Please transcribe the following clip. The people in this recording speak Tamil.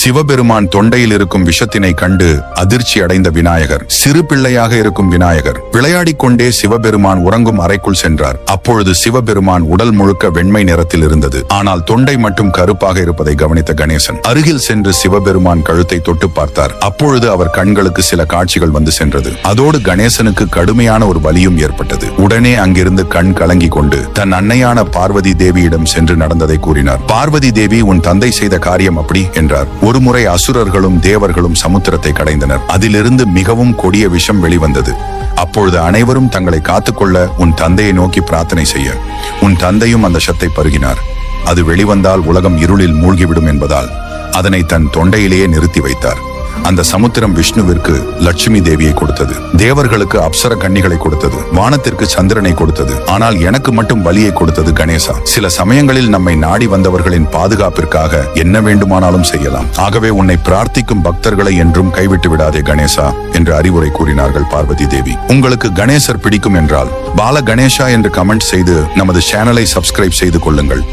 சிவபெருமான் தொண்டையில் இருக்கும் விஷத்தினை கண்டு அதிர்ச்சி அடைந்த விநாயகர் சிறு பிள்ளையாக இருக்கும் விநாயகர் விளையாடிக் கொண்டே சிவபெருமான் உறங்கும் அறைக்குள் சென்றார். அப்பொழுது சிவபெருமான் உடல் முழுக்க வெண்மை நிறத்தில் இருந்தது. ஆனால் தொண்டை மட்டும் கருப்பாக இருப்பதை கவனித்த கணேசன் அருகில் சென்று சிவபெருமான் கழுத்தை தொட்டு பார்த்தார். அப்பொழுது அவர் கண்களுக்கு சில காட்சிகள் வந்து சென்றது. அதோடு கணேசனுக்கு கடுமையான ஒரு வலியும் ஏற்பட்டது. உடனே அங்கிருந்து கண் கலங்கி கொண்டு தன் அன்னையான பார்வதி தேவியிடம் சென்று நடந்ததை கூறினார். பார்வதி தேவி, உன் தந்தை செய்த காரியம் அப்படி என்றார். ஒருமுறை அசுரர்களும் தேவர்களும் சமுத்திரத்தை கடைந்தனர். அதிலிருந்து மிகவும் கொடிய விஷம் வெளிவந்தது. அப்பொழுது அனைவரும் தங்களை காத்துக்கொள்ள உன் தந்தையை நோக்கி பிரார்த்தனை செய்ய உன் தந்தையும் அந்த விஷத்தை பருகினார். அது வெளிவந்தால் உலகம் இருளில் மூழ்கிவிடும் என்பதால் அதனை தன் தொண்டையிலேயே நிறுத்தி வைத்தார். அந்த சமுத்திரம் விஷ்ணுவிற்கு லட்சுமி தேவியை கொடுத்தது, தேவர்களுக்கு அப்சர கன்னிகளை கொடுத்தது, வானத்திற்கு சந்திரனை கொடுத்தது. ஆனால் எனக்கு மட்டும் வலியை கொடுத்தது கணேசா. சில சமயங்களில் நம்மை நாடி வந்தவர்களின் பாதுகாப்பிற்காக என்ன வேண்டுமானாலும் செய்யலாம். ஆகவே உன்னை பிரார்த்திக்கும் பக்தர்களை என்றும் கைவிட்டு விடாதே கணேசா என்று அறிவுரை கூறினார்கள் பார்வதி தேவி. உங்களுக்கு கணேசர் பிடிக்கும் என்றால் பால கணேசா என்று கமெண்ட் செய்து நமது சேனலை சப்ஸ்கிரைப் செய்து கொள்ளுங்கள்.